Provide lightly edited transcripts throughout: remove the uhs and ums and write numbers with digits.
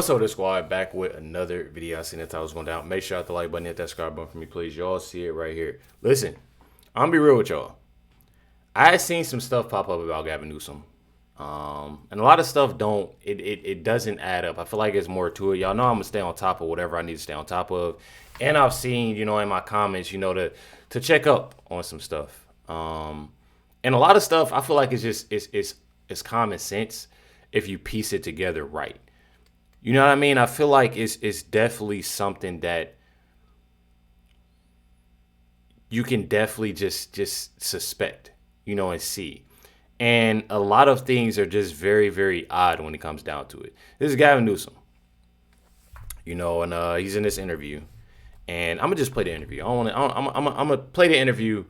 What's up, this squad? Back with another video. I seen that title was going down. Make sure you hit the like button, hit that subscribe button for me, please. Y'all see it right here. Listen, I'm gonna be real with y'all. I had seen some stuff pop up about Gavin Newsom. And a lot of stuff it doesn't add up. I feel like there's more to it. Y'all know I'm gonna stay on top of whatever I need to stay on top of. And I've seen, in my comments, to check up on some stuff. And a lot of stuff I feel like it's common sense if you piece it together right. You know what I mean? I feel like it's definitely something that you can definitely just suspect, and see. And a lot of things are just very, very odd when it comes down to it. This is Gavin Newsom, and he's in this interview. And I'm gonna just play the interview. I'm gonna play the interview,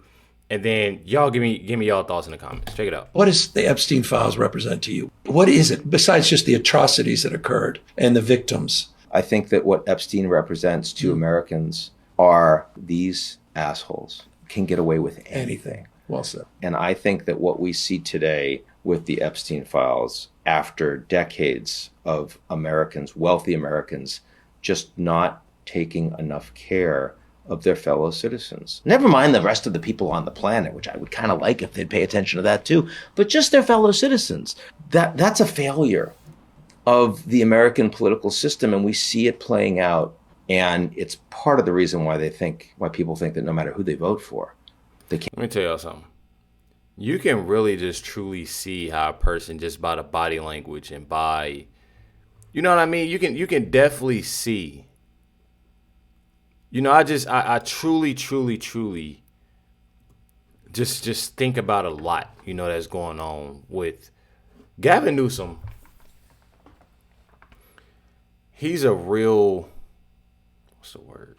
and then y'all give me y'all thoughts in the comments. Check it out. What does the Epstein files represent to you? What is it besides just the atrocities that occurred and the victims? I think that what Epstein represents to Americans are these assholes can get away with anything. Well said. And I think that what we see today with the Epstein files, after decades of Americans, wealthy Americans, just not taking enough care of their fellow citizens. Never mind the rest of the people on the planet, which I would kind of like if they'd pay attention to that too, but just their fellow citizens. That's a failure of the American political system, and we see it playing out. And it's part of the reason why people think that no matter who they vote for, they can't. Let me tell y'all something. You can really just truly see how a person, just by the body language and by, you know what I mean? You can definitely see. I truly just think about a lot, that's going on with Gavin Newsom. He's a real, what's the word?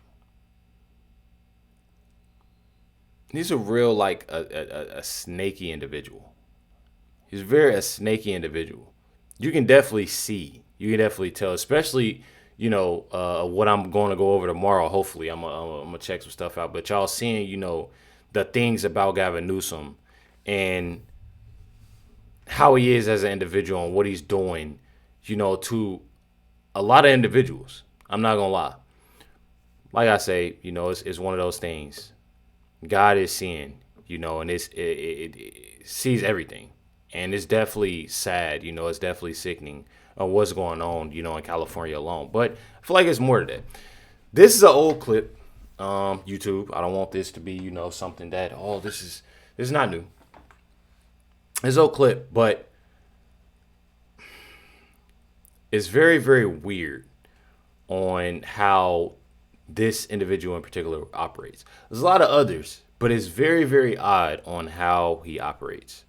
He's a real, like, a snaky individual. He's a snaky individual. You can definitely see. You can definitely tell, especially, what I'm going to go over tomorrow. Hopefully, I'm gonna check some stuff out. But y'all seeing, the things about Gavin Newsom and how he is as an individual and what he's doing, to a lot of individuals. I'm not gonna lie. Like I say, it's one of those things. God is seeing, and it sees everything. And it's definitely sad, it's definitely sickening of what's going on, in California alone. But I feel like it's more to that. This is an old clip, YouTube. I don't want this to be, something that, this is not new. It's an old clip, but it's very, very weird on how this individual in particular operates. There's a lot of others, but it's very, very odd on how he operates.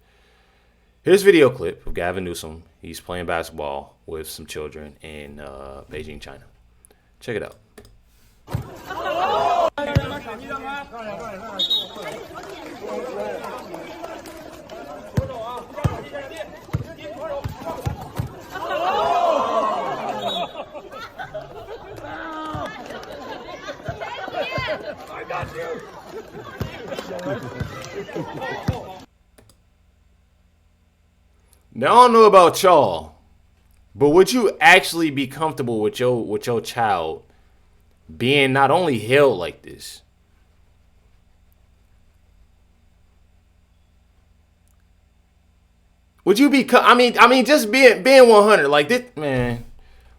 Here's a video clip of Gavin Newsom. He's playing basketball with some children in Beijing, China. Check it out. I got you. Now, I don't know about y'all, but would you actually be comfortable with your child being not only held like this, would you be? I mean, just being 100 like this, man.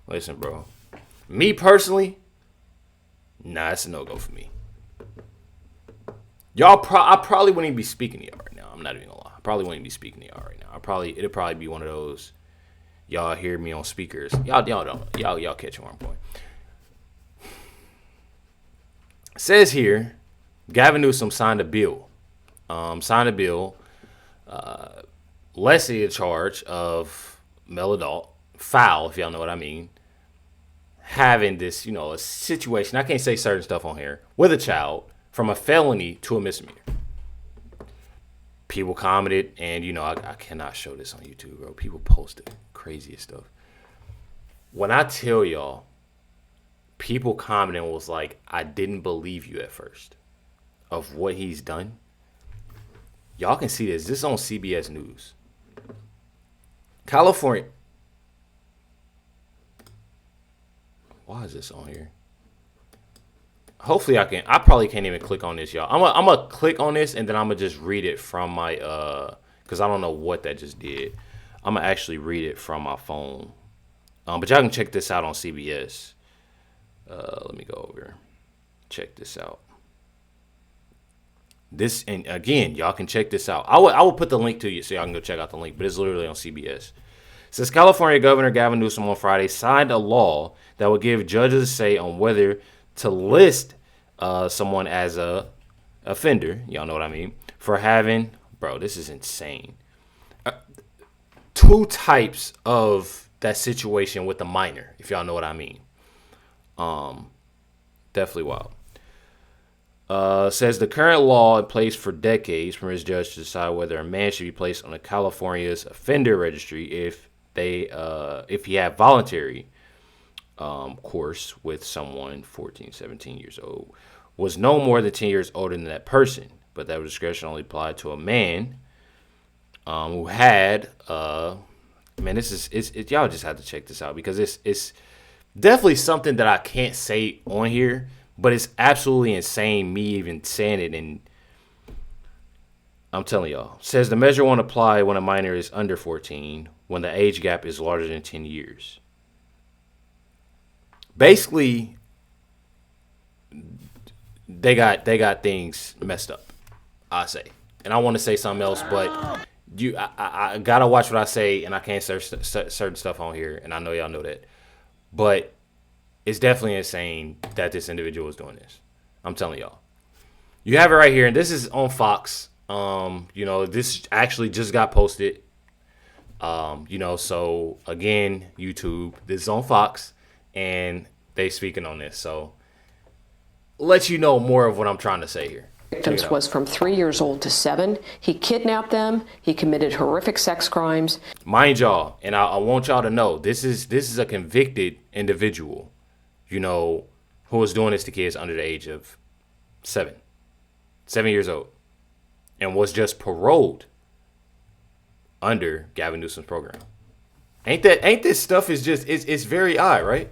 Listen, bro. Me personally, nah, it's a no-go for me. I probably wouldn't even be speaking to y'all right now. I'm not even gonna lie. I probably wouldn't be speaking to y'all right now. It'll probably be one of those, y'all hear me on speakers. Y'all catch where I'm going. It says here, Gavin Newsom signed a bill. Lessee in charge of male adult, foul, if y'all know what I mean, having this, a situation, I can't say certain stuff on here, with a child from a felony to a misdemeanor. People commented, and, I cannot show this on YouTube, bro. People posted craziest stuff. When I tell y'all, people commenting was like, I didn't believe you at first of what he's done. Y'all can see this. This is on CBS News. California. Why is this on here? Hopefully I probably can't even click on this, y'all. I'm gonna click on this and then I'm gonna just read it from my because I don't know what that just did. I'm gonna actually read it from my phone. But y'all can check this out on CBS. Let me go over. Check this out. This, and again, y'all can check this out. I will put the link to you so y'all can go check out the link, but it's literally on CBS. It says California Governor Gavin Newsom on Friday signed a law that would give judges a say on whether to list someone as a offender, y'all know what I mean, for having, bro, this is insane. Two types of that situation with the minor, if y'all know what I mean. Definitely wild. Says the current law in place for decades permits judges to decide whether a man should be placed on a California's offender registry if he had voluntary course with someone 14, 17 years old, was no more than 10 years older than that person, but that discretion only applied to a man who had man, this is y'all just have to check this out because it's definitely something that I can't say on here. But it's absolutely insane me even saying it, and I'm telling y'all. Says the measure won't apply when a minor is under 14, when the age gap is larger than 10 years. Basically, they got things messed up, I say. And I want to say something else, but I gotta watch what I say, and I can't say certain stuff on here, and I know y'all know that. But it's definitely insane that this individual is doing this. I'm telling y'all. You have it right here, and this is on Fox. This actually just got posted. So again, YouTube, this is on Fox, and they speaking on this. So let you know more of what I'm trying to say here. Victims was from 3 years old to 7. He kidnapped them. He committed horrific sex crimes. Mind y'all, and I want y'all to know, this is a convicted individual. Who was doing this to kids under the age of 7 years old, and was just paroled under Gavin Newsom's program. Ain't this stuff is just, it's very odd, right?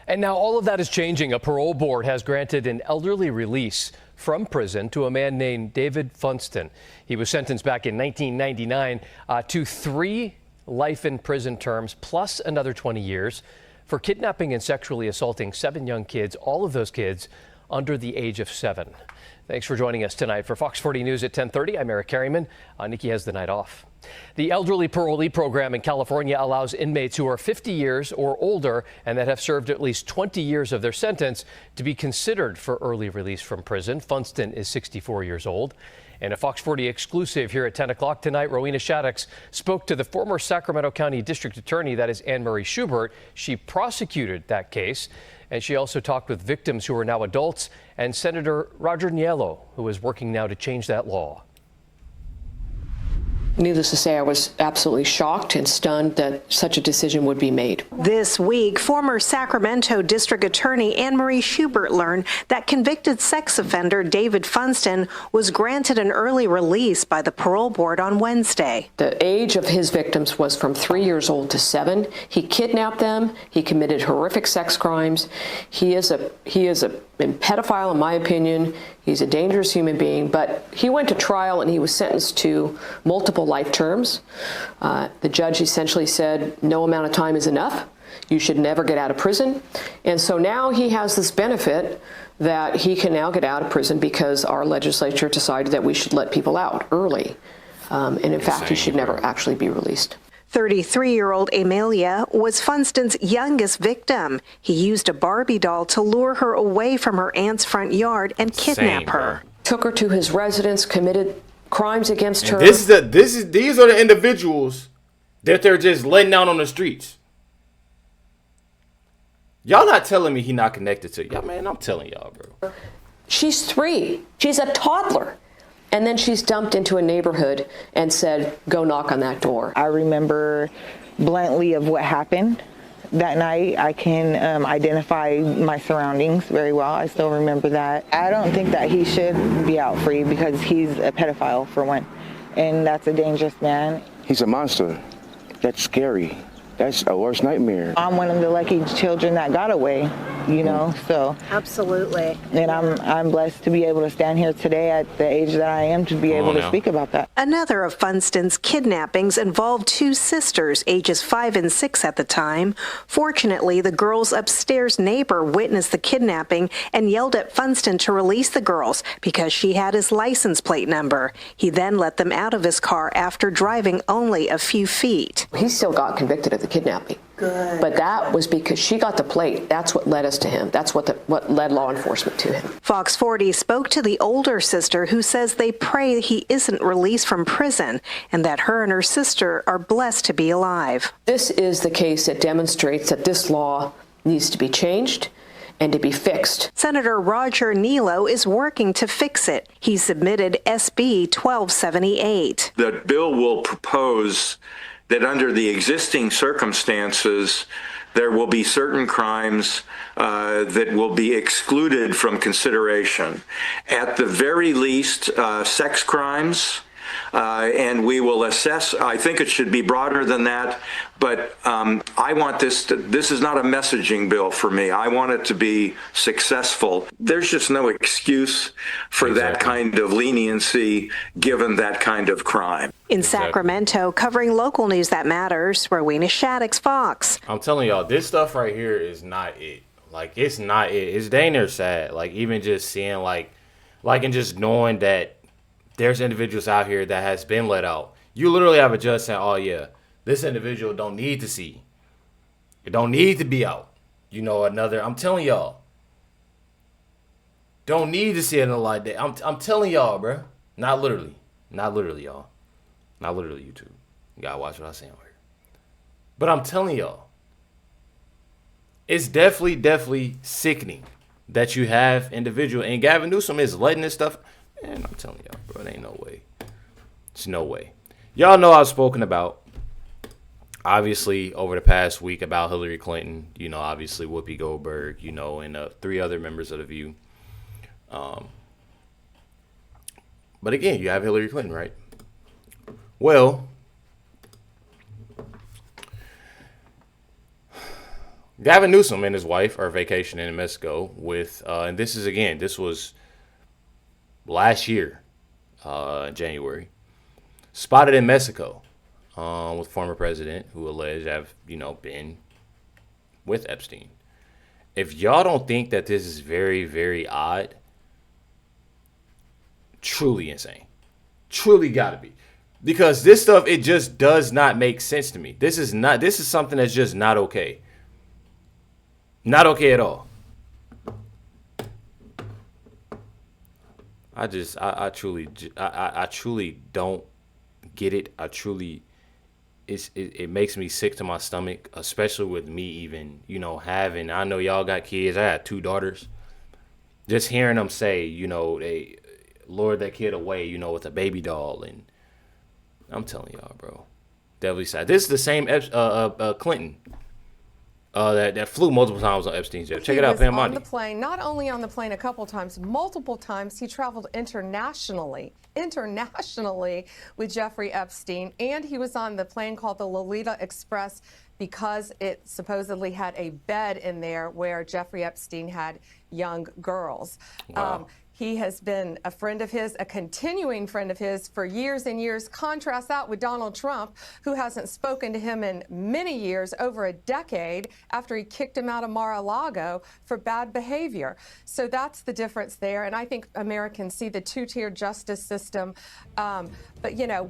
And now all of that is changing. A parole board has granted an elderly release from prison to a man named David Funston. He was sentenced back in 1999 to 3 life in prison terms plus another 20 years. For kidnapping and sexually assaulting 7 young kids, all of those kids under the age of 7. Thanks for joining us tonight. For Fox 40 News at 10:30, I'm Eric Carryman. Nikki has the night off. The elderly parolee program in California allows inmates who are 50 years or older and that have served at least 20 years of their sentence to be considered for early release from prison. Funston is 64 years old. And a Fox 40 exclusive here at 10 o'clock tonight, Rowena Shaddix spoke to the former Sacramento County District Attorney, that is Anne Marie Schubert. She prosecuted that case, and she also talked with victims who are now adults and Senator Roger Niello, who is working now to change that law. Needless to say, I was absolutely shocked and stunned that such a decision would be made. This week, former Sacramento District Attorney Anne Marie Schubert learned that convicted sex offender David Funston was granted an early release by the parole board on Wednesday. The age of his victims was from 3 years old to 7. He kidnapped them. He committed horrific sex crimes. He is a pedophile, in my opinion. He's a dangerous human being, but he went to trial and he was sentenced to multiple life terms. The judge essentially said no amount of time is enough. You should never get out of prison. And so now he has this benefit that he can now get out of prison because our legislature decided that we should let people out early. And in fact, he should never actually be released. 33-year-old Amelia was Funston's youngest victim. He used a Barbie doll to lure her away from her aunt's front yard and kidnap her. Took her to his residence, committed crimes against her. These are the individuals that they're just letting out on the streets. Y'all not telling me he not connected to y'all, man. I'm telling y'all, bro. She's 3. She's a toddler. And then she's dumped into a neighborhood and said, go knock on that door. I remember bluntly of what happened that night. I can identify my surroundings very well. I still remember that. I don't think that he should be out free because he's a pedophile, for one. And that's a dangerous man. He's a monster. That's scary. That's a worst nightmare. I'm one of the lucky children that got away, you know, so. Absolutely. And I'm blessed to be able to stand here today at the age that I am to be able to speak about that. Another of Funston's kidnappings involved two sisters, ages 5 and 6 at the time. Fortunately, the girls' upstairs neighbor witnessed the kidnapping and yelled at Funston to release the girls because she had his license plate number. He then let them out of his car after driving only a few feet. He still got convicted of the kidnapping. Good. But that was because she got the plate. That's what led us to him. That's what led law enforcement to him. Fox 40 spoke to the older sister who says they pray he isn't released from prison and that her and her sister are blessed to be alive. This is the case that demonstrates that this law needs to be changed and to be fixed. Senator Roger Nilo is working to fix it. He submitted SB 1278. The bill will propose that under the existing circumstances, there will be certain crimes that will be excluded from consideration. At the very least, sex crimes, and we will assess. I think it should be broader than that, but I want this is not a messaging bill for me. I want it to be successful. There's just no excuse for that kind of leniency given that kind of crime. In Sacramento, covering local news that matters, Rowena Shaddix, Fox. I'm telling y'all, this stuff right here is not it. Like, it's not it. It's dang near sad. Like, even just seeing, like, and just knowing that there's individuals out here that has been let out. You literally have a judge saying, oh, yeah, this individual don't need to see. It don't need to be out. You know, I'm telling y'all. Don't need to see it in the light day. I'm telling y'all, bro. Not literally. Not literally, y'all. Not literally, YouTube. You gotta watch what I'm saying here. But I'm telling y'all. It's definitely sickening that you have individual. And Gavin Newsom is letting this stuff. Man, I'm telling y'all, bro, it ain't no way. It's no way. Y'all know I've spoken about, obviously, over the past week about Hillary Clinton. You know, obviously, Whoopi Goldberg, you know, and 3 other members of The View. But again, you have Hillary Clinton, right? Well, Gavin Newsom and his wife are vacationing in Mexico with, and this was last year, January, spotted in Mexico with former president who alleged to have, been with Epstein. If y'all don't think that this is very, very odd, truly insane. Truly gotta be. Because this stuff, it just does not make sense to me. This is something that's just not okay. Not okay at all. I truly don't get it. It makes me sick to my stomach, especially with me even, having, I know y'all got kids. I had 2 daughters. Just hearing them say, they lured that kid away, with a baby doll. And I'm telling y'all, bro, definitely sad. This is the same Clinton that flew multiple times on Epstein's jet. Check it out, Pam Mondi. On the plane, not only on the plane a couple times, multiple times. He traveled internationally with Jeffrey Epstein, and he was on the plane called the Lolita Express because it supposedly had a bed in there where Jeffrey Epstein had young girls. Wow. He has been a friend of his, a continuing friend of his for years and years. Contrast that with Donald Trump, who hasn't spoken to him in many years, over a decade, after he kicked him out of Mar-a-Lago for bad behavior. So that's the difference there. And I think Americans see the 2-tier justice system. But,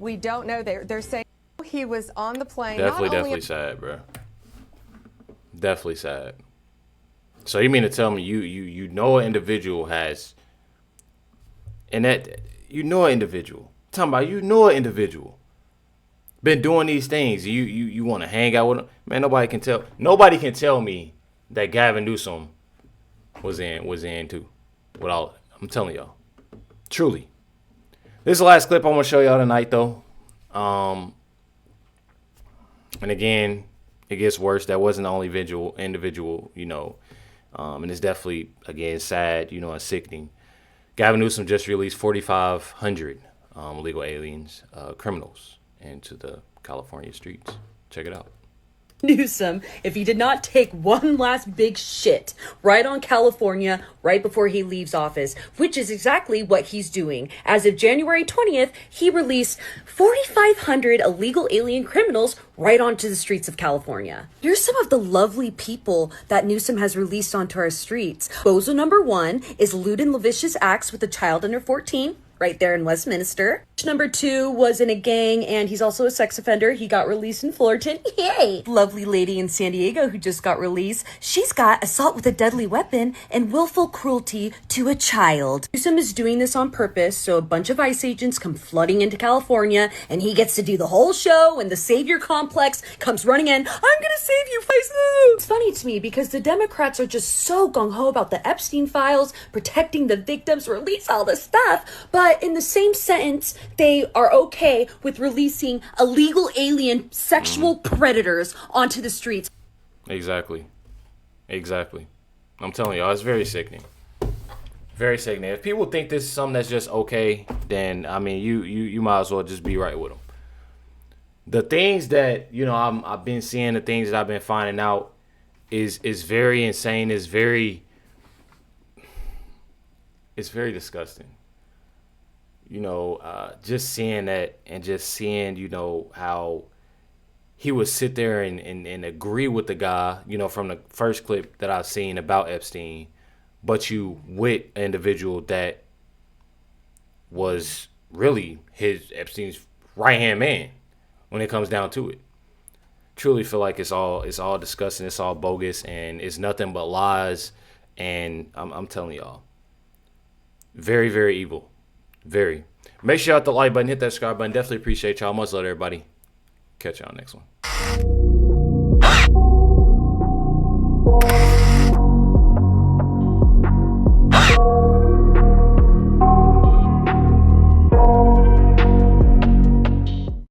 we don't know. They're saying he was on the plane. Definitely sad, bro. Definitely sad. So you mean to tell me you know an individual has... And that, an individual. I'm talking about, an individual. Been doing these things. You want to hang out with him. Man, nobody can tell me that Gavin Newsom was in too. I'm telling y'all. Truly. This is the last clip I'm going to show y'all tonight, though. And again, it gets worse. That wasn't the only individual, and it's definitely, again, sad, and sickening. Gavin Newsom just released 4,500 illegal aliens, criminals, into the California streets. Check it out. Newsom if he did not take one last big shit right on California right before he leaves office, which is exactly what he's doing. As of January 20th, he released 4,500 illegal alien criminals right onto the streets of California. Here's some of the lovely people that Newsom has released onto our streets. Bozo number 1 is lewd and lascivious acts with a child under 14. Right there in Westminster. Number 2 was in a gang, and he's also a sex offender. He got released in Fullerton. Yay! Lovely lady in San Diego who just got released. She's got assault with a deadly weapon and willful cruelty to a child. Newsom is doing this on purpose, so a bunch of ICE agents come flooding into California, and he gets to do the whole show, and the savior complex comes running in. I'm gonna save you, guys. It's funny to me because the Democrats are just so gung-ho about the Epstein files, protecting the victims, release all this stuff, but in the same sentence, they are okay with releasing illegal alien sexual predators onto the streets. Exactly. I'm telling y'all, it's very sickening. Very sickening. If people think this is something that's just okay, then I mean, you might as well just be right with them. The things that I've been seeing, the things that I've been finding out, is very insane. It's very disgusting. Just seeing that and just seeing, how he would sit there and agree with the guy, from the first clip that I've seen about Epstein, but you with an individual that was really Epstein's right-hand man when it comes down to it. Truly feel like it's all disgusting, it's all bogus, and it's nothing but lies, and I'm telling y'all, very, very evil. Very. Make sure you hit the like button, hit that subscribe button. Definitely appreciate y'all. Much love, everybody. Catch y'all next one.